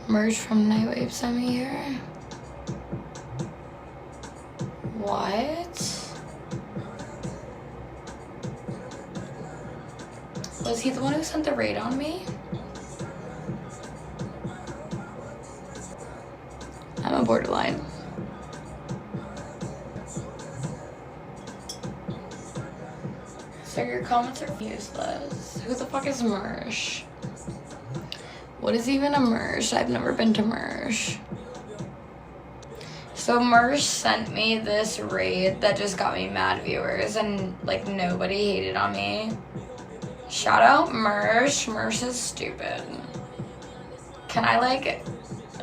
Mersh from Nightwave sent me here. What? Was he the one who sent the raid on me? I'm a borderline. So your comments are useless. Who the fuck is Mersh? What is even a Mersh? I've never been to Mersh. So Mersh sent me this raid that just got me mad viewers and like nobody hated on me. Shout out Mersh. Mersh is stupid. Can I like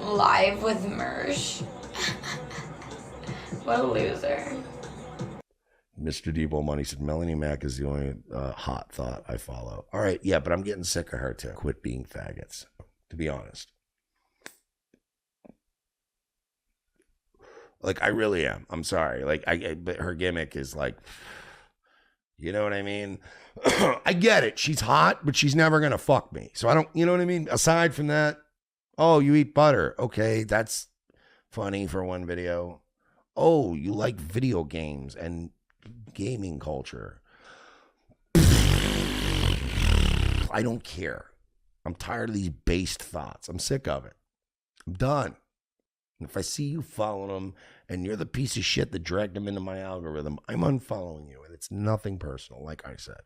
live with Mersh? What a loser. Mr. Debo Money said, Melanie Mack is the only hot thought I follow. All right, yeah, but I'm getting sick of her too. Quit being faggots, to be honest. Like, I really am. I'm sorry. Like, but her gimmick is like, you know what I mean? I get it. She's hot, but she's never going to fuck me. So I don't, you know what I mean? Aside from that, oh, you eat butter. Okay, that's funny for one video. Oh, you like video games and gaming culture. I don't care. I'm tired of these based thoughts. I'm sick of it. I'm done. And if I see you following them and you're the piece of shit that dragged them into my algorithm, I'm unfollowing you. And it's nothing personal, like I said.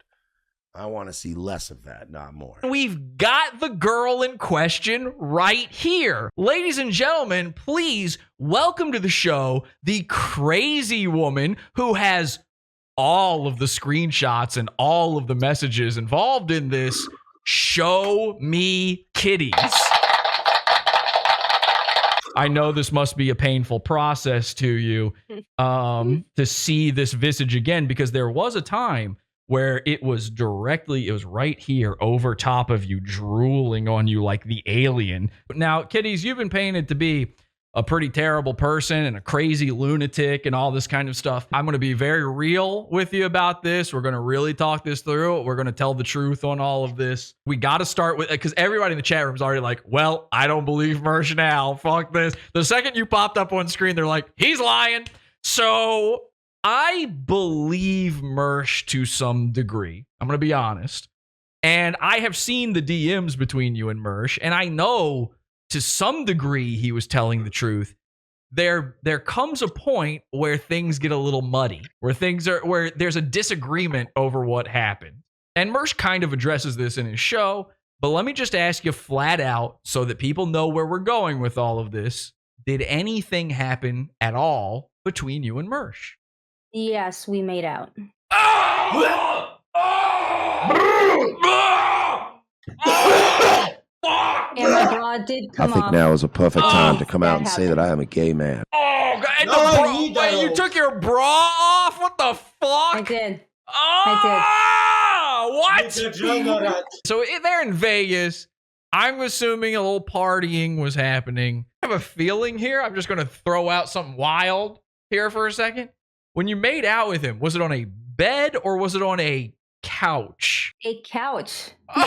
I want to see less of that, not more. We've got the girl in question right here. Ladies and gentlemen, please welcome to the show the crazy woman who has all of the screenshots and all of the messages involved in this. Show me kitties. I know this must be a painful process to you to see this visage again, because there was a time where it was right here over top of you, drooling on you like the alien. Now, kitties, you've been painted to be a pretty terrible person and a crazy lunatic and all this kind of stuff. I'm going to be very real with you about this. We're going to really talk this through. We're going to tell the truth on all of this. We got to start with, because everybody in the chat room is already like, well, I don't believe Mersh now. Fuck this. The second you popped up on screen, they're like, he's lying. So I believe Mersh to some degree. I'm going to be honest. And I have seen the DMs between you and Mersh, and I know to some degree he was telling the truth. There comes a point where things get a little muddy, where there's a disagreement over what happened. And Mersh kind of addresses this in his show, but let me just ask you flat out so that people know where we're going with all of this. Did anything happen at all between you and Mersh? Yes, we made out. And my bra did come I think off. now is a perfect time to come out and say that I am a gay man. Oh, God. Wait, you took your bra off? What the fuck? I did. Oh, what? So they're in Vegas. I'm assuming a little partying was happening. I have a feeling here. I'm just going to throw out something wild here for a second. When you made out with him, was it on a bed or was it on a couch? A couch. He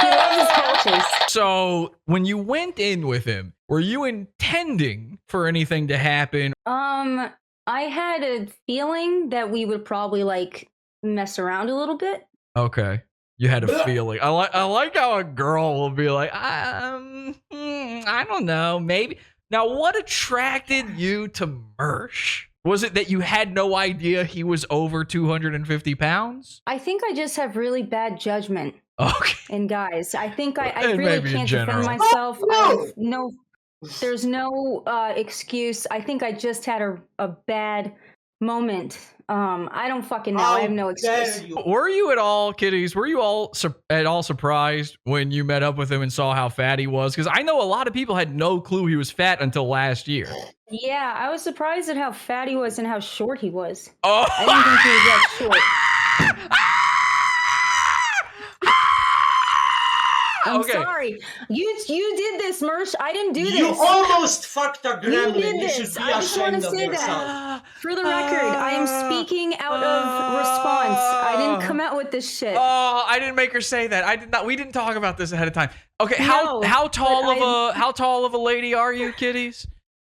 loves his couches. So when you went in with him, were you intending for anything to happen? I had a feeling that we would probably like mess around a little bit. Okay. You had a feeling. I like how a girl will be like, I don't know, maybe. Now, what attracted you to Mersh? Was it that you had no idea he was over 250 pounds? I think I just have really bad judgment. Okay. In guys, I think I And really maybe in can't defend general. myself. There's no excuse. I think I just had a bad moment. I don't fucking know. I have no excuse. Were you at all, kitties? Were you all at all surprised when you met up with him and saw how fat he was? Because I know a lot of people had no clue he was fat until last year. Yeah, I was surprised at how fat he was and how short he was. Oh. I didn't think he was that short. I'm Okay. sorry. You did this, Mersh. I didn't do this. You almost fucked a gremlin. You did You this. should be I just want ashamed to of say yourself. that. For the record, I am speaking out of response. I didn't come out with this shit. Oh, I didn't make her say that. I did not. We didn't talk about this ahead of time. Okay, No, how tall of a lady are you, kiddies?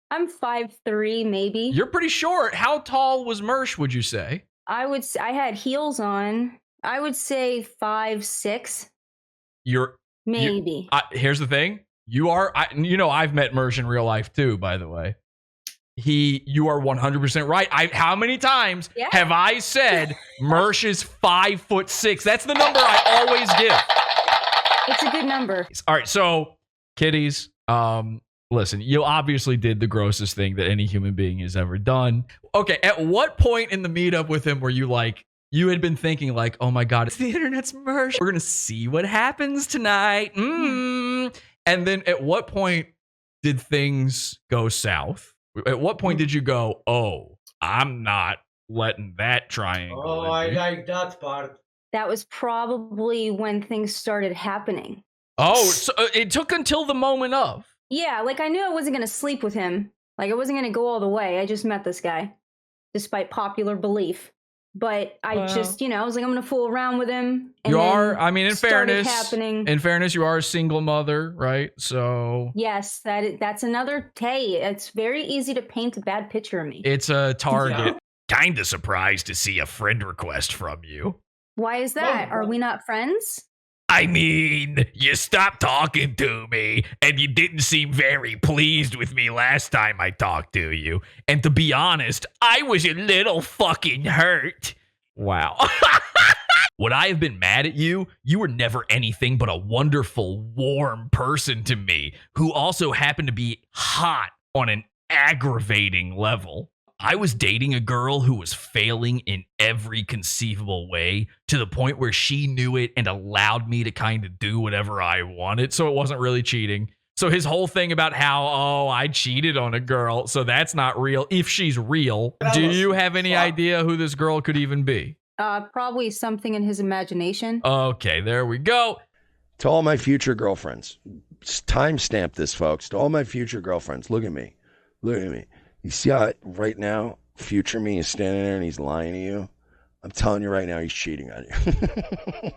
I'm 5'3", maybe. You're pretty short. How tall was Mersh, would you say? I had heels on. I would say 5'6", maybe. Here's the thing. I've met Mersh in real life too, by the way. You are 100% right. How many times have I said Mersh is 5'6"? That's the number I always give. It's a good number. All right, so kiddies, listen, you obviously did the grossest thing that any human being has ever done. Okay, at what point in the meetup with him were you like, you had been thinking like, oh my God, it's the internet's Mersh. We're going to see what happens tonight. And then at what point did things go south? At what point did you go, oh, I'm not letting that triangle Oh, I like that part. That was probably when things started happening. Oh, so it took until the moment of. Yeah, like I knew I wasn't going to sleep with him. Like I wasn't going to go all the way. I just met this guy, despite popular belief. But I just, I was like, I'm going to fool around with him. And in fairness, you are a single mother, right? So yes, that's another. Hey, it's very easy to paint a bad picture of me. It's a target. Kinda surprised to see a friend request from you. Why is that? Are we not friends? I mean, you stopped talking to me, and you didn't seem very pleased with me last time I talked to you. And to be honest, I was a little fucking hurt. Wow. Would I have been mad at you? You were never anything but a wonderful, warm person to me, who also happened to be hot on an aggravating level. I was dating a girl who was failing in every conceivable way to the point where she knew it and allowed me to kind of do whatever I wanted. So it wasn't really cheating. So his whole thing about how, I cheated on a girl, so that's not real. If she's real, do you have any idea who this girl could even be? Probably something in his imagination. Okay, there we go. To all my future girlfriends, timestamp this, folks. To all my future girlfriends, look at me. Look at me. You see how right now, future me is standing there and he's lying to you? I'm telling you right now, he's cheating on you.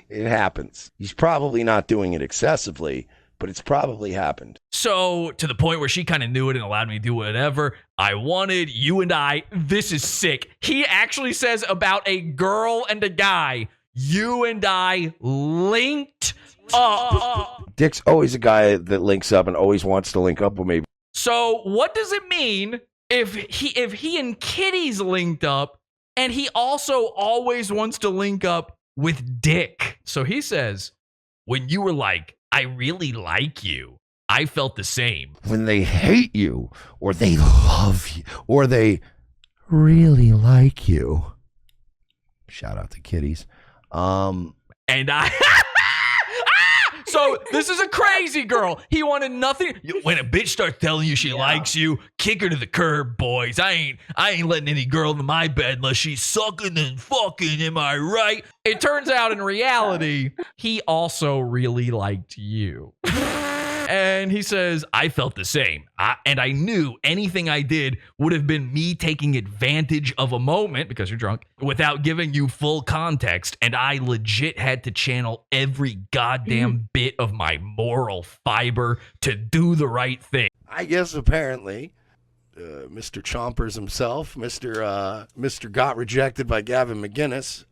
It happens. He's probably not doing it excessively, but it's probably happened. So to the point where she kind of knew it and allowed me to do whatever I wanted. You and I, this is sick. He actually says about a girl and a guy, you and I linked up. Dick's always a guy that links up and always wants to link up with me. So what does it mean if he and Kitty's linked up and he also always wants to link up with Dick? So he says, when you were like, I really like you, I felt the same. When they hate you or they love you or they really like you. Shout out to Kitties. And I... So this is a crazy girl. He wanted nothing. When a bitch starts telling you she likes you, kick her to the curb, boys. I ain't letting any girl in my bed unless she's sucking and fucking. Am I right? It turns out in reality, he also really liked you. And he says, I felt the same. And I knew anything I did would have been me taking advantage of a moment, because you're drunk, without giving you full context. And I legit had to channel every goddamn bit of my moral fiber to do the right thing. I guess apparently, Mr. Chompers himself, Mr. Got Rejected by Gavin McGinnis,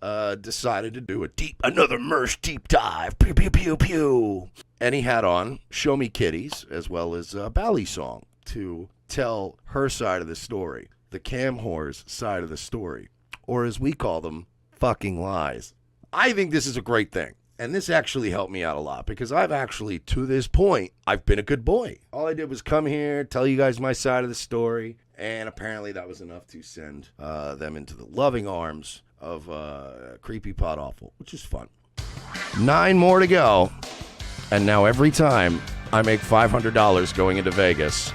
decided to do another Mersh deep dive. Pew, pew, pew, pew. And he had on Show Me Kitties, as well as Bally Song, to tell her side of the story, the cam whores side of the story, or as we call them, fucking lies. I think this is a great thing. And this actually helped me out a lot because I've actually, to this point, I've been a good boy. All I did was come here, tell you guys my side of the story, and apparently that was enough to send them into the loving arms of Creepy Pot Awful, which is fun. 9 more to go. And now every time I make $500 going into Vegas,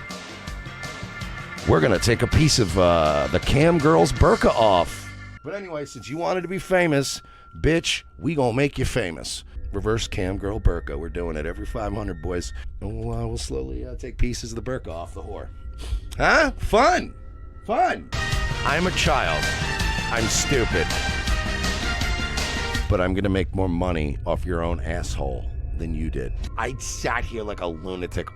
we're going to take a piece of the cam girl's burqa off. But anyway, since you wanted to be famous, Bitch, we gonna make you famous. Reverse cam girl burqa. We're doing it every 500, boys. And we'll slowly take pieces of the burqa off the whore. Huh? Fun. I'm a child. I'm stupid. But I'm gonna make more money off your own asshole than you did. I sat here like a lunatic.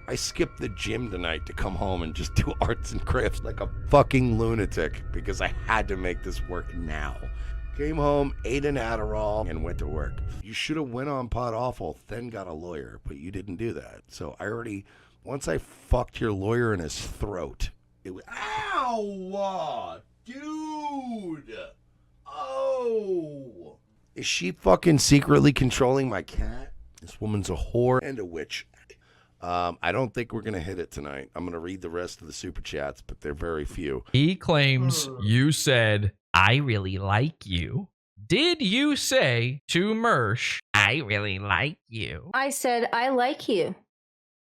I skipped the gym tonight to come home and just do arts and crafts like a fucking lunatic because I had to make this work now. Came home, ate an Adderall, and went to work. You should have went on Pod Awful, then got a lawyer, but you didn't do that. So once I fucked your lawyer in his throat, it was, ow, dude. Oh. Is she fucking secretly controlling my cat? This woman's a whore and a witch. I don't think we're going to hit it tonight. I'm going to read the rest of the super chats, but they're very few. He claims you said, I really like you. Did you say to Mersh, I really like you? I said, I like you.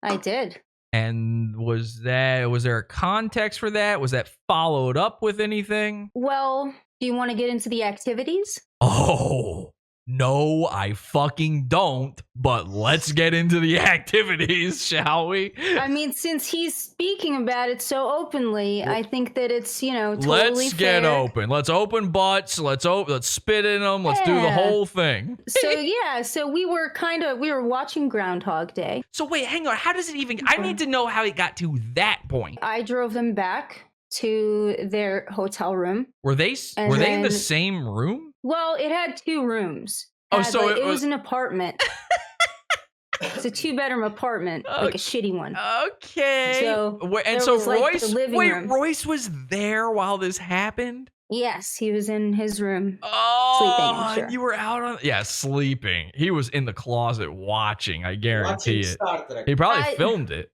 I did. And was there a context for that? Was that followed up with anything? Well, do you want to get into the activities? Oh, no, I fucking don't. But let's get into the activities, shall we? I mean, since he's speaking about it so openly, I think that it's, totally let's fair. get open. Let's open butts. Let's spit in them. Let's do the whole thing. So we were watching Groundhog Day. So wait, hang on. How does it even? I need to know how it got to that point. I drove them back to their hotel room. Were they in the same room? Well, it had 2 rooms. Oh, so it was an apartment. It's a 2-bedroom apartment, like a shitty one. Okay. So Royce, the living room. Royce was there while this happened? Yes, he was in his room. Oh, sleeping, I'm sure. You were out on sleeping. He was in the closet watching, I guarantee it. Star Trek. He probably filmed it.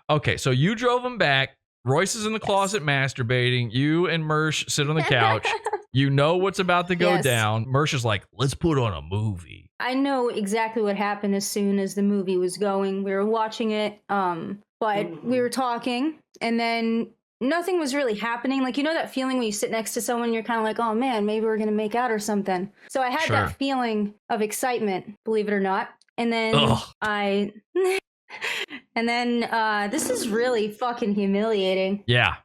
Okay, so you drove him back. Royce is in the closet masturbating. You and Mersh sit on the couch. You know what's about to go down. Mersh is like, let's put on a movie. I know exactly what happened as soon as the movie was going. We were watching it, but we were talking, and then nothing was really happening. Like, that feeling when you sit next to someone, you're kind of like, oh man, maybe we're going to make out or something. So I had that feeling of excitement, believe it or not. And then this is really fucking humiliating. Yeah.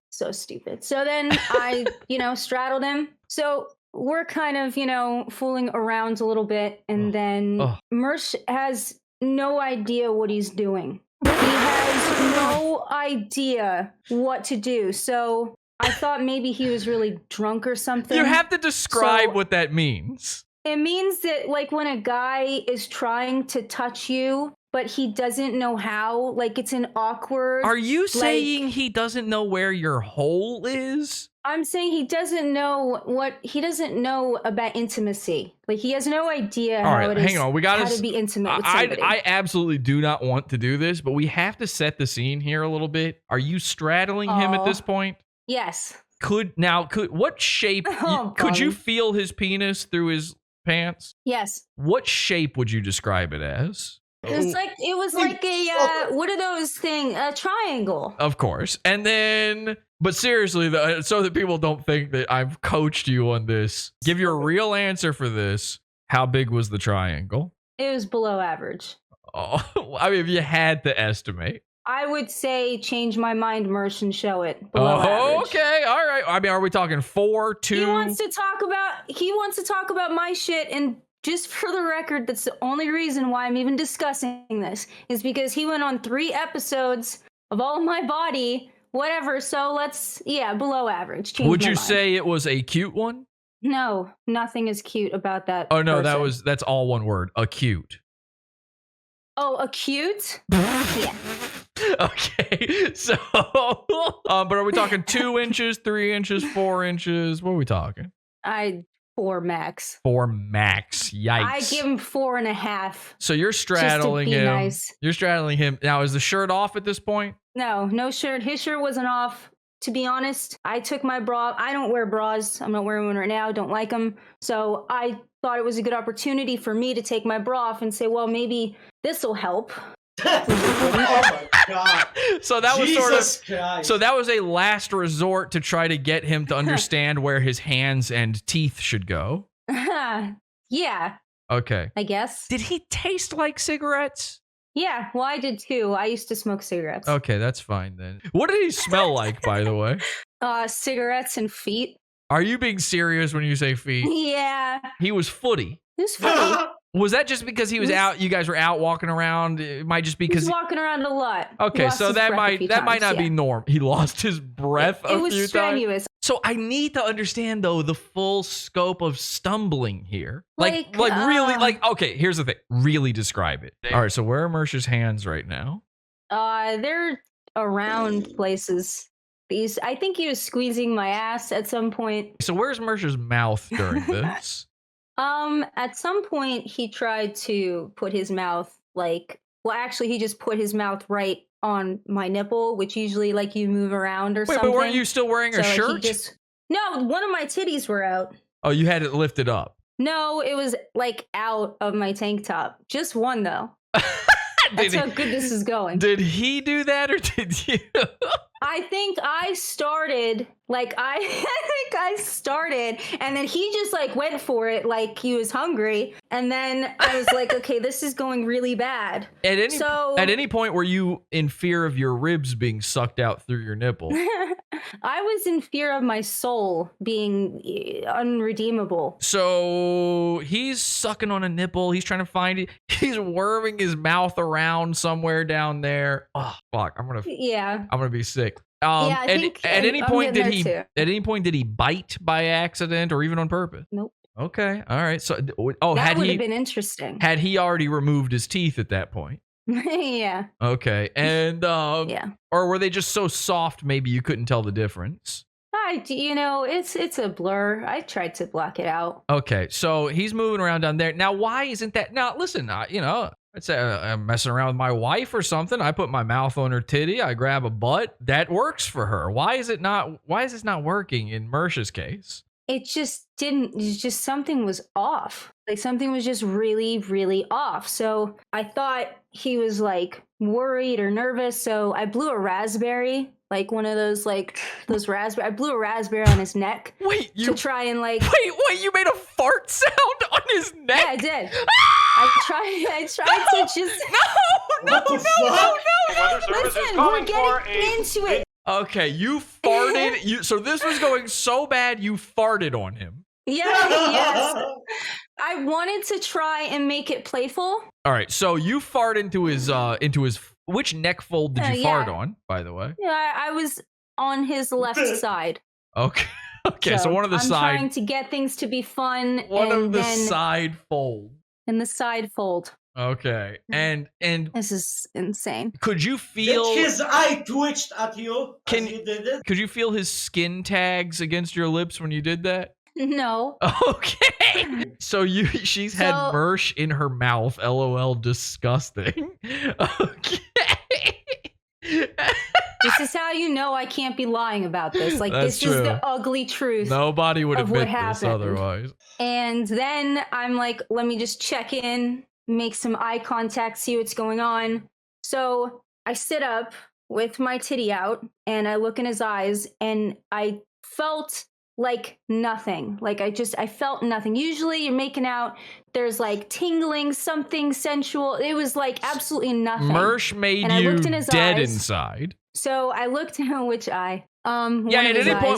So stupid. So then I, straddled him. So we're kind of, fooling around a little bit. And then Mersh has no idea what he's doing. He has no idea what to do. So I thought maybe he was really drunk or something. You have to describe what that means. It means that, like, when a guy is trying to touch you, but he doesn't know how, like, it's an awkward... Are you saying he doesn't know where your hole is? I'm saying he doesn't know about intimacy. Like, he has no idea how to be intimate with somebody. I absolutely do not want to do this, but we have to set the scene here a little bit. Are you straddling him at this point? Yes. What shape, could you feel his penis through his pants? Yes. What shape would you describe it as? It was like a what are those things? A triangle. Of course. And then, but seriously, so that people don't think that I've coached you on this, give you a real answer for this. How big was the triangle? It was below average. Oh, I mean, if you had to estimate. I would say change my mind, Mersh, and show it below average. Okay, all right. I mean, are we talking 4, 2? He wants to talk about my shit, and just for the record, that's the only reason why I'm even discussing this, is because he went on 3 episodes of all of my body, whatever. So below average. Change would my you mind. say it was a cute one? No, nothing is cute about that. Oh no, person. that's all one word. Acute. Oh, acute? Yeah. Okay, so, but are we talking 2 inches, 3 inches, 4 inches? What are we talking? 4 max. 4 max. Yikes. I give him 4.5. So you're straddling him. Nice. You're straddling him. Now, is the shirt off at this point? No shirt. His shirt wasn't off. To be honest, I took my bra. I don't wear bras. I'm not wearing one right now. Don't like them. So I thought it was a good opportunity for me to take my bra off and say, well, maybe this will help. Oh my god. So that was Jesus Christ. So that was a last resort to try to get him to understand where his hands and teeth should go. Yeah, Okay. I guess. Did he taste like cigarettes? Yeah, well, I did too. I used to smoke cigarettes. Okay, that's fine then. What did he smell like, by the way? Cigarettes and feet. Are you being serious when you say feet? Yeah, He was footy. it was funny. Was that just because he was out? You guys were out walking around. It might just be He was because. walking around a lot. He Okay, lost so his that breath a few might not times, be yeah. norm. He lost his breath a It was few times. strenuous. So I need to understand though the full scope of stumbling here. Like really, okay. Here's the thing. Really describe it. All right. So where are Mersh's hands right now? They're around places. I think he was squeezing my ass at some point. So where's Mersh's mouth during this? At some point he tried to put his mouth actually he just put his mouth right on my nipple, which usually like you move around or something. But weren't you still wearing a shirt? No, one of my titties were out. Oh, you had it lifted up. No, it was like out of my tank top. Just one though. That's how good this is going. Did he do that or did you? I think I started, and then he just like went for it like he was hungry. And then I was like, okay, this is going really bad. At any point were you in fear of your ribs being sucked out through your nipple? I was in fear of my soul being unredeemable. So he's sucking on a nipple. He's trying to find it. He's worming his mouth around somewhere down there. Oh, fuck. I'm going to be sick. Yeah, I think at any point did he bite by accident or even on purpose? Nope. Okay. All right. So that would have been interesting. Had he already removed his teeth at that point? Yeah. Okay. And yeah. Or were they just so soft maybe you couldn't tell the difference? It's a blur. I tried to block it out. Okay. So he's moving around down there. Now, why isn't that? Now, listen, I'd say I'm messing around with my wife or something. I put my mouth on her titty. I grab a butt. That works for her. Why is this not working in Mersh's case? It just didn't. It's just something was off. Like something was just really, really off. So I thought he was like worried or nervous. So I blew a raspberry, like one of those raspberry. I blew a raspberry on his neck. To try and like. Wait! You made a fart sound on his neck? Yeah, I did. I tried to just. No! Listen, we're getting into it. Okay, you farted. So this was going so bad, you farted on him. Yeah, yes. I wanted to try and make it playful. All right, so you fart into his which neck fold did you fart on, by the way? Yeah, I was on his left side. Okay. Okay, so one of the side. I'm trying to get things to be fun. One of the side fold. In the side fold. Okay, and this is insane. Could you feel his eye twitched at you as you did it? Could you feel his skin tags against your lips when you did that? No. Okay. So she's had Mersh in her mouth. LOL, disgusting. Okay. This is how you know I can't be lying about this. Like, That's this is true. the ugly truth. Nobody would admit this otherwise. And then I'm like, let me just check in, make some eye contact, see what's going on. So I sit up with my titty out and I look in his eyes and I felt like nothing. Like I felt nothing. Usually you're making out, there's like tingling, something sensual. It was like absolutely nothing. Mersh made you dead inside. So I looked at which eye. Yeah, at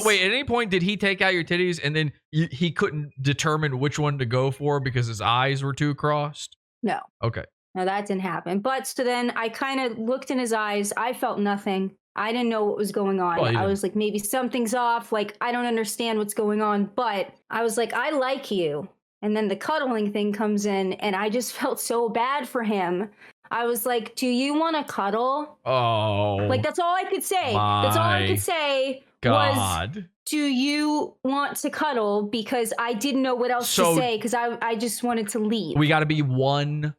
any point did he take out your titties and then he couldn't determine which one to go for because his eyes were too crossed? No. Okay. No, that didn't happen. But so then I kind of looked in his eyes. I felt nothing. I didn't know what was going on. Well, I was like, maybe something's off. Like, I don't understand what's going on. But I was like, I like you. And then the cuddling thing comes in and I just felt so bad for him. I was like, do you want to cuddle? Oh. Like, that's all I could say. That's all I could say God. was, do you want to cuddle? Because I didn't know what else to say because I just wanted to leave. We got to be 1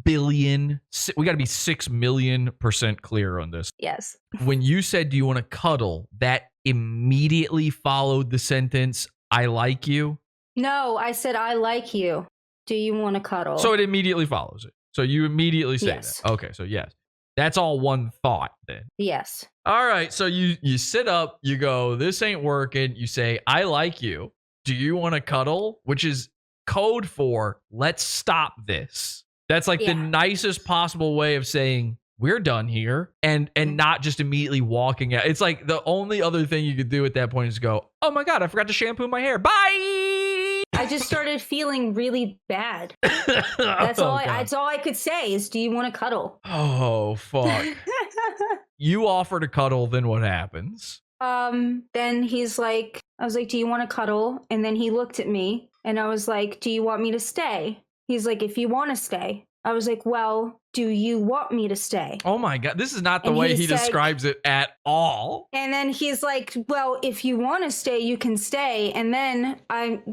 billion. We got to be 6 million% clear on this. Yes. When you said, do you want to cuddle? That immediately followed the sentence, I like you. No, I said, I like you. Do you want to cuddle? So it immediately follows it. So you immediately say Yes. that. Okay, so yes. That's all one thought then. Yes. All right, so you sit up, you go, this ain't working. You say, I like you. Do you want to cuddle? Which is code for let's stop this. That's like the nicest possible way of saying we're done here and not just immediately walking out. It's like the only other thing you could do at that point is go, oh my God, I forgot to shampoo my hair. Bye. I just started feeling really bad. That's all I could say is, do you want to cuddle? Oh, fuck. You offer to cuddle, then what happens? Then he's like, I was like, do you want to cuddle? And then he looked at me and I was like, do you want me to stay? He's like, if you want to stay. I was like, well, do you want me to stay? Oh my God, this is not the way he describes it at all. And then he's like, well, if you want to stay, you can stay. And then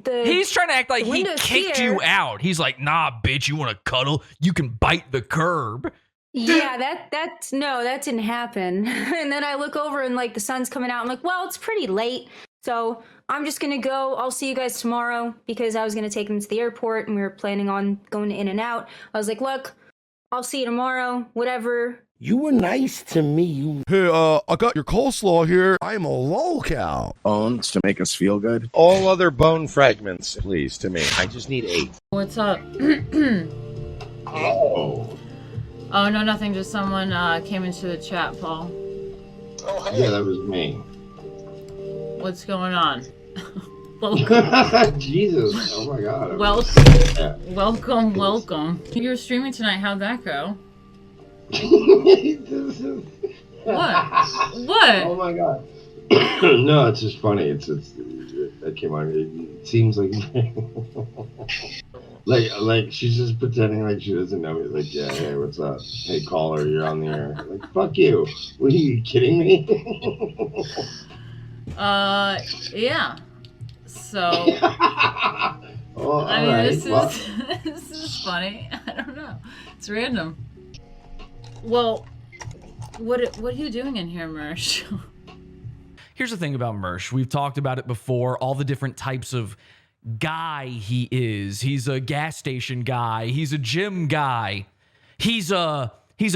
he's trying to act like he kicked you out. He's like, nah, bitch, you want to cuddle? You can bite the curb. Yeah, that didn't happen. And then I look over and like the sun's coming out. I'm like, well, it's pretty late. So I'm just going to go. I'll see you guys tomorrow because I was going to take him to the airport and we were planning on going in and out. I was like, look, I'll see you tomorrow, whatever. You were nice to me. Hey, I got your coleslaw here. I'm a lolcow. Bones to make us feel good. All other bone fragments, please, to me. I just need 8. What's up? Oh, no, nothing. Just someone came into the chat, Paul. Oh, hey. Yeah, that was me. What's going on? Welcome. Jesus. Oh, my God. Welcome. You were streaming tonight. How'd that go? What? Oh, my God. No, it's just funny. It came on. It seems like... Like she's just pretending like she doesn't know me. Like, yeah, hey, what's up? Hey, caller, you're on the air. Like, fuck you. What, are you kidding me? Yeah. So, well, I mean, right. this is funny. I don't know. It's random. Well, what are you doing in here, Mersh? Here's the thing about Mersh. We've talked about it before. All the different types of guy he is. He's a gas station guy. He's a gym guy. He's a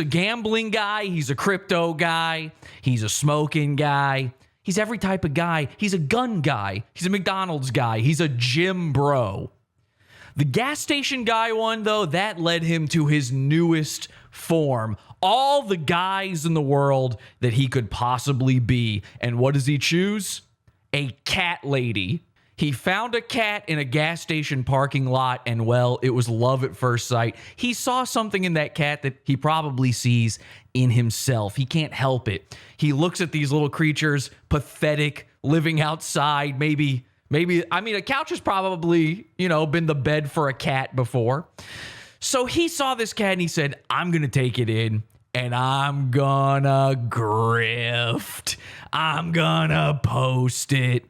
gambling guy. He's a crypto guy. He's a smoking guy. He's every type of guy. He's a gun guy. He's a McDonald's guy. He's a gym bro. The gas station guy one, though, that led him to his newest form. All the guys in the world that he could possibly be. And what does he choose? A cat lady. He found a cat in a gas station parking lot, and well, it was love at first sight. He saw something in that cat that he probably sees in himself. He can't help it. He looks at these little creatures, pathetic, living outside. Maybe, I mean, a couch has probably, been the bed for a cat before. So he saw this cat and he said, I'm going to take it in and I'm gonna grift. I'm gonna post it.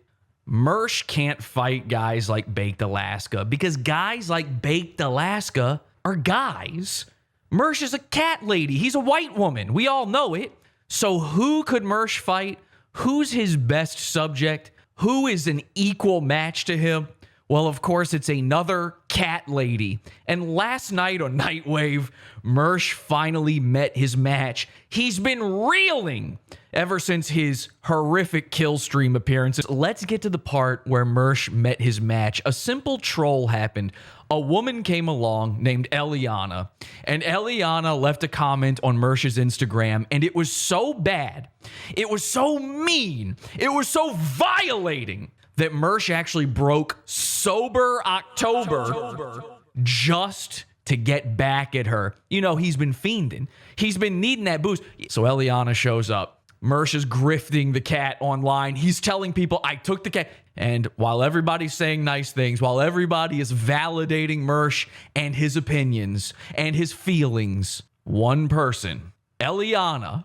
Mersh can't fight guys like Baked Alaska because guys like Baked Alaska are guys. Mersh is a cat lady. He's a white woman. We all know it. So who could Mersh fight? Who's his best subject? Who is an equal match to him? Well, of course, it's another cat lady. And last night on Nightwave, Mersh finally met his match. He's been reeling ever since his horrific kill stream appearances. Let's get to the part where Mersh met his match. A simple troll happened. A woman came along named Eliana, and Eliana left a comment on Mersh's Instagram, and it was so bad, it was so mean, it was so violating that Mersh actually broke Sober October just to get back at her. You know, he's been fiending. He's been needing that boost. So Eliana shows up. Mersh is grifting the cat online. He's telling people, I took the cat. And while everybody's saying nice things, while everybody is validating Mersh and his opinions and his feelings, one person, Eliana,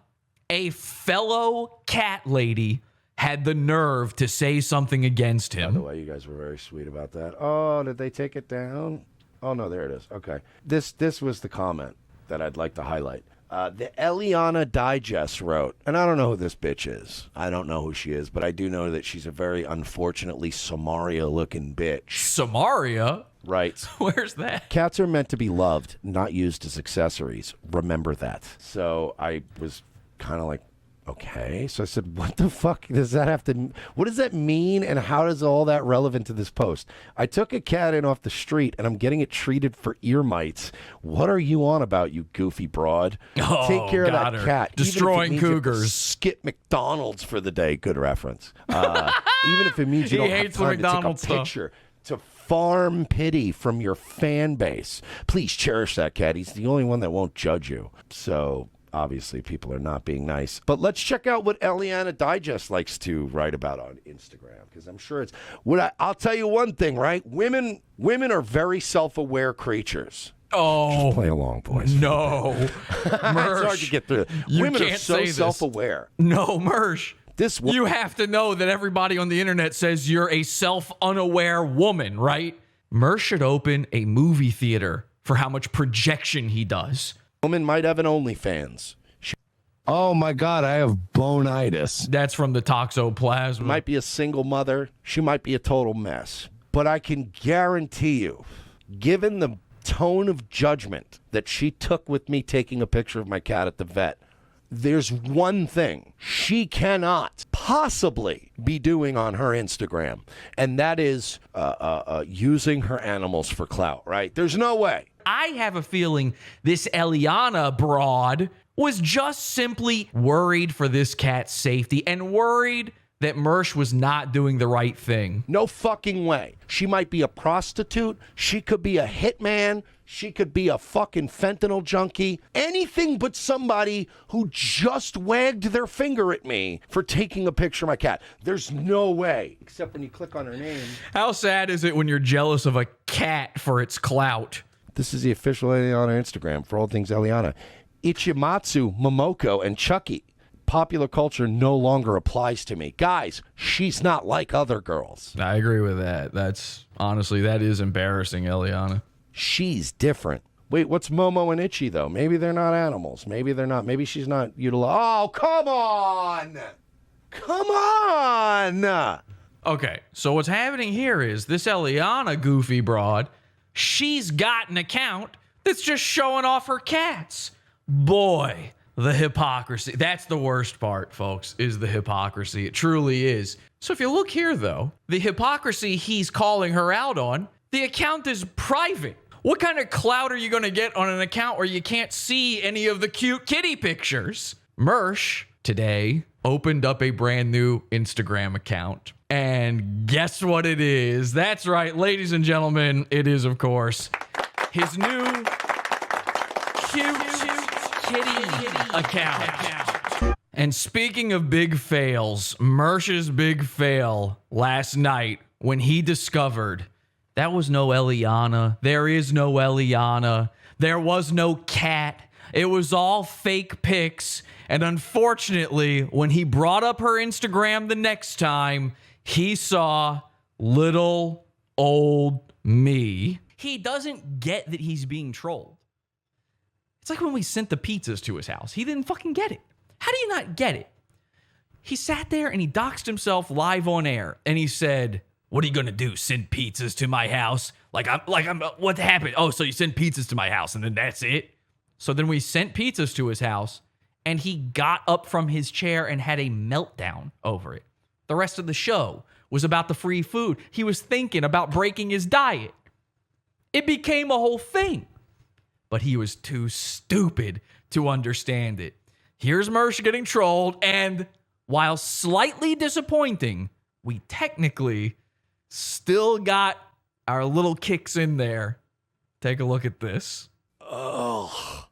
a fellow cat lady, had the nerve to say something against him. By the way, you guys were very sweet about that. Oh, did they take it down? Oh, no, there it is. Okay. This was the comment that I'd like to highlight. The Eliana Digest wrote, and I don't know who this bitch is. I don't know who she is, but I do know that she's a very unfortunately Samaria-looking bitch. Samaria? Right. Where's that? Cats are meant to be loved, not used as accessories. Remember that. So I was kind of like, Okay, so I said, what the fuck does that have to, what does that mean, and how is all that relevant to this post? I took a cat in off the street, and I'm getting it treated for ear mites. What are you on about, you goofy broad? Oh, take care of that cat. Destroying cougars. Skip McDonald's for the day. Good reference. Even if it means you don't have time to take a picture. To farm pity from your fan base. Please cherish that cat. He's the only one that won't judge you. So... obviously, people are not being nice. But let's check out what Eliana Digest likes to write about on Instagram, because I'm sure it's what I'll tell you one thing, right? Women are very self-aware creatures. Oh, just play along, boys. No, it's hard to get through. Women are so self-aware. No, Mersh. You have to know that everybody on the internet says you're a self-unaware woman, right? Mersh should open a movie theater for how much projection he does. Woman might have an OnlyFans. Oh my God, I have bonitis. That's from the toxoplasma. Might be a single mother. She might be a total mess. But I can guarantee you, given the tone of judgment that she took with me taking a picture of my cat at the vet, there's one thing she cannot possibly be doing on her Instagram, and that is using her animals for clout, right? There's no way. I have a feeling this Eliana broad was just simply worried for this cat's safety and worried that Mersh was not doing the right thing. No fucking way. She might be a prostitute. She could be a hitman. She could be a fucking fentanyl junkie. Anything but somebody who just wagged their finger at me for taking a picture of my cat. There's no way. Except when you click on her name. How sad is it when you're jealous of a cat for its clout? This is the official Eliana Instagram for all things Eliana. Ichimatsu, Momoko, and Chucky. Popular culture no longer applies to me. Guys, she's not like other girls. I agree with that. That's honestly, that is embarrassing, Eliana. She's different. Wait, what's Momo and Itchy, though? Maybe they're not animals. Maybe they're not. Maybe she's not utilized. Oh, come on! Come on! Okay, so what's happening here is this Eliana goofy broad, she's got an account that's just showing off her cats. Boy, the hypocrisy. That's the worst part, folks, is the hypocrisy. It truly is. So if you look here, though, the hypocrisy he's calling her out on, the account is private. What kind of clout are you going to get on an account where you can't see any of the cute kitty pictures? Mersh, today, opened up a brand new Instagram account. And guess what it is? That's right, ladies and gentlemen, it is, of course, his new cute kitty account. And speaking of big fails, Mersh's big fail last night when he discovered that was no Eliana. There is no Eliana. There was no cat. It was all fake pics. And unfortunately, when he brought up her Instagram the next time, he saw little old me. He doesn't get that he's being trolled. It's like when we sent the pizzas to his house. He didn't fucking get it. How do you not get it? He sat there and he doxed himself live on air. And he said, what are you going to do? Send pizzas to my house? What happened? Oh, so you send pizzas to my house and then that's it? So then we sent pizzas to his house and he got up from his chair and had a meltdown over it. The rest of the show was about the free food. He was thinking about breaking his diet. It became a whole thing. But he was too stupid to understand it. Here's Mersh getting trolled, and while slightly disappointing, we technically still got our little kicks in there. Take a look at this. Oh.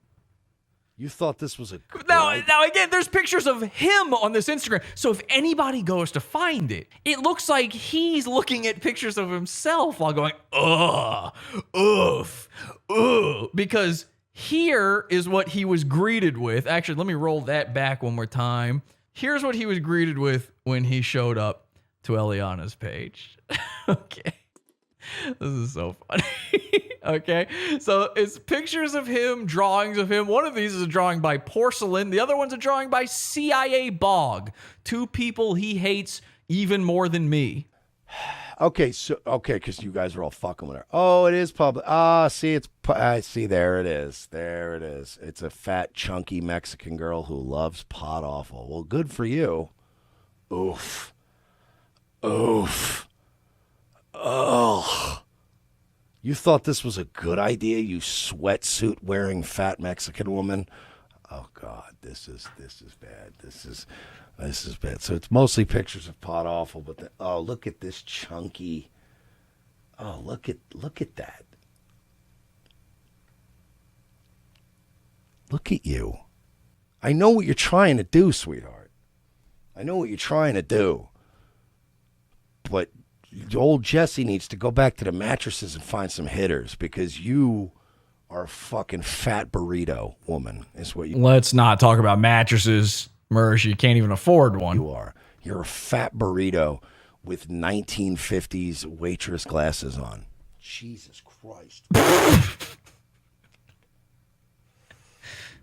You thought this was a... Now again, there's pictures of him on this Instagram. So if anybody goes to find it, it looks like he's looking at pictures of himself while going, ugh, oof, ugh. Because here is what he was greeted with. Actually, let me roll that back one more time. Here's what he was greeted with when he showed up to Eliana's page. Okay. This is so funny. Okay, so it's pictures of him, drawings of him. One of these is a drawing by Porcelain. The other one's a drawing by CIA Bog. Two people he hates even more than me. Okay, because you guys are all fucking with her. Oh, it is public. See, I see. There it is. There it is. It's a fat, chunky Mexican girl who loves pot awful. Well, good for you. Oof. Oof. Ugh. You thought this was a good idea, you sweatsuit wearing fat Mexican woman? Oh God, this is bad. This is bad. So it's mostly pictures of pot awful, but oh, look at this chunky. Oh, look at that. Look at you. I know what you're trying to do, sweetheart. I know what you're trying to do. But old Jesse needs to go back to the mattresses and find some hitters because you are a fucking fat burrito woman, is what you. Let's not talk about mattresses, Mersh. You can't even afford one. You are. You're a fat burrito with 1950s waitress glasses on. Jesus Christ.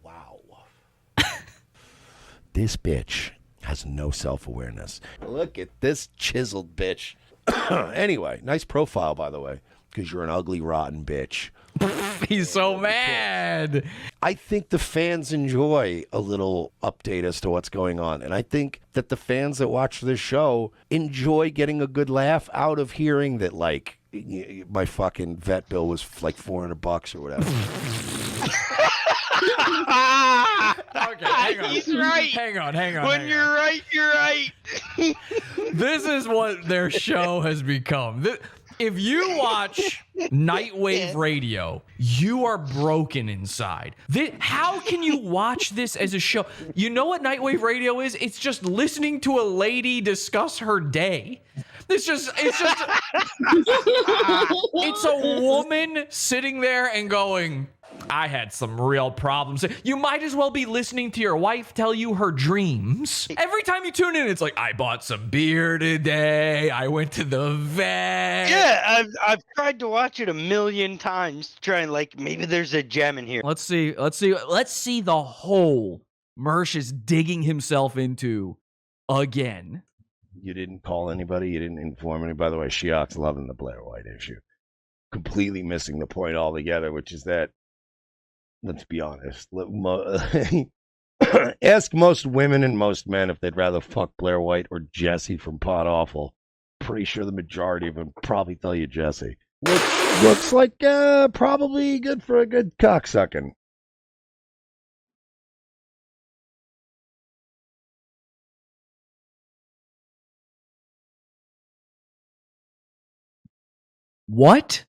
Wow. This bitch has no self-awareness. Look at this chiseled bitch. Anyway, nice profile, by the way, because you're an ugly, rotten bitch. He's so mad. I think the fans enjoy a little update as to what's going on. And I think that the fans that watch this show enjoy getting a good laugh out of hearing that, like, my fucking vet bill was like $400 or whatever. Okay, hang on. He's right. Hang on. When you're right, you're right. This is what their show has become. If you watch Nightwave Radio, you are broken inside. How can you watch this as a show? You know what Nightwave Radio is? It's just listening to a lady discuss her day. It's a woman sitting there and going, I had some real problems. You might as well be listening to your wife tell you her dreams. Every time you tune in, it's like, I bought some beer today. I went to the vet. Yeah, I've tried to watch it a million times, trying like maybe there's a gem in here. Let's see the hole Mersh is digging himself into again. You didn't call anybody. You didn't inform anybody. By the way, Shiok's loving the Blair White issue. Completely missing the point altogether, which is that, let's be honest. Ask most women and most men if they'd rather fuck Blair White or Jesse from Pot Awful. Pretty sure the majority of them probably tell you Jesse. Looks like probably good for a good cocksucking. What?